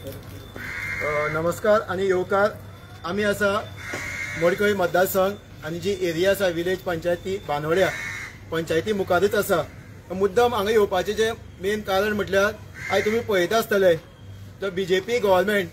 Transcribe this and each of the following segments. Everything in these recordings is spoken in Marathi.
नमस्कार आणि येवकार आम्ही असा मडकय मतदारसंघ आणि जी एरिया असा विलेज पंचायती बानोड्या पंचायती मुखारच असा मुद्दम हांगा येवपाचे जे मेन कारण म्हटल्यार आयज तुम्ही पळयता आसतले तो बीजेपी गव्हर्नमेंट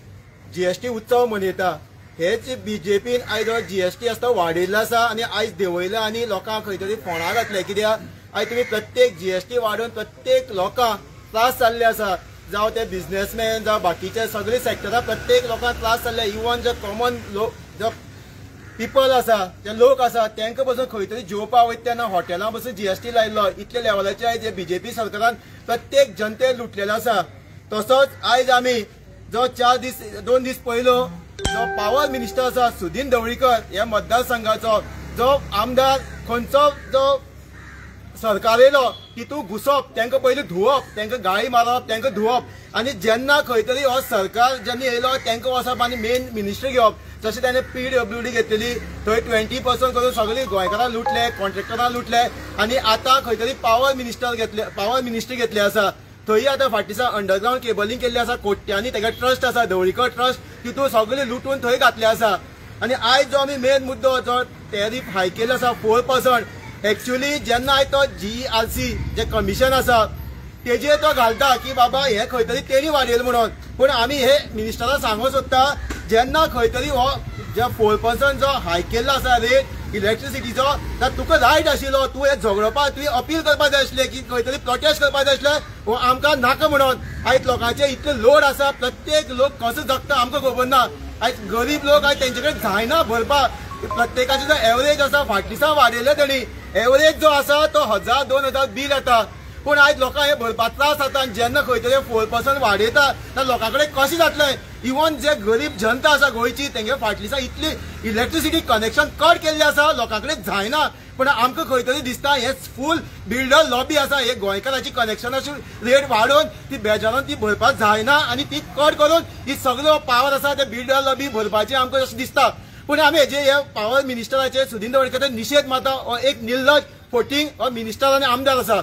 जीएसटी उत्सव मनयता। हेच बीजेपीन आयज जीएसटी आसता वाडयल्लो आसा आणि आयज देंवयला आणि लोकांक खंय तरी फोंडा घातले। कित्याक आयज तुम्ही प्रत्येक जीएसटी वाडोवन प्रत्येक लोकांक त्रास जाल्ले आसा, जावं ते बिझनेसमॅन जावं बाकीचे सगळे सेक्टरां प्रत्येक लोकांक त्रास जाल्ले। इवन जे कॉमन लोक जो पीपल आसा जे लोक आसा तांकां पासून खंय तरी जेवपाक वयता तेन्ना हॉटेलां पासून जीएसटी लायल्लो। इतले लेवलाचे आयज बीजेपी सरकारान प्रत्येक जनते लुटलेलो आसा। तसोच आयज आमी जो 2 दीस पयलो जो पावर मिनिस्टर आसा सुदीन ढवळीकर ह्या मतदारसंघाचो जो आमदार खंयचो जो सरकार येयलो तितून घुसप, तांकां पयलीं धुवप, तांकां गाळी मारप, तांकां धुवप आणि जेन्ना खंय तरी हो सरकार जेन्ना येयलो तांकां वचप आणि मेन मिनिस्ट्री घेवप। जशें ताणें PWD घेतलेली थंय 20% करून सगळीं गोंयकारां लुटले, कॉन्ट्रॅक्टरां लुटले आणि आतां खंय तरी पावर मिनिस्ट्री घेतली आसा। थंय आतां फाटीसा अंडरग्राउंड केबलिंग केल्ली आसा कोट्यांनी, ताका ट्रस्ट आसा ढवळीकर ट्रस्ट, तितून सगळे लुटून थंय घातले आसा। आणि आयज जो आमी मेन मुद्दो जो टॅरिफ हाय केल्लो आसा 4%, एक्चुअली जेन्ना आयज तो GRC जे कमिशन आसा तेजेर तो घालता की बाबा हे खंय तरी तेणी वाडयलो म्हणून। पूण आमी हे मिनिस्टराक सांगूंक सोदता जेन्ना खंय तरी हो जे 4% जो हाय केल्लो आसा रेट इलेक्ट्रिसिटीचो जाल्यार तुका रायट आशिल्लो, तूं हे झगडपाक तुवें अपील करपाक जाय आसलें की खंय तरी प्रोटेस्ट करपाक जाय आसलें, हो आमकां नाका म्हणून। आयज लोकांचे इतले लोड आसा, प्रत्येक लोक कसो जगता आमकां खबर ना। आयज गरीब लोक आयज तेंचे कडेन जायना भरपाक। प्रत्येकाचे जो एवरेज आसा फाटल्या दिसा वाडयले तेणी, एवरेज जो आसा तो 1000-2000 बील येता। पूण आयज लोकांक हे भरपाक त्रास जाता आनी जेन्ना खंय तरी 4% वाडयता जाल्यार लोकां कडेन कशें जातलें। इवन जे गरीब जनता आसा गोंयची तेंगे फाटल्या दिसा इतली इलेक्ट्रिसिटी कनेक्शन कट केल्ले आसा, लोकां कडेन जायना। पूण आमकां खंय तरी दिसता हे फूल बिल्डर लॉबी आसा, हे गोंयकारांची कनेक्शनाची रेट वाडोवन ती बेजारान ती भरपाक जायना आणि ती कट करून ही सगळो पावर आसा ते बिल्डर लॉबी भरपाची आमकां अशें दिसता। पूण आमी हेजे हे पावर मिनिस्टराचे सुदीन ढवळीकर निशेध मारता। हो एक निर्लज फोटींग हो मिनिस्टर आनी आमदार आसा।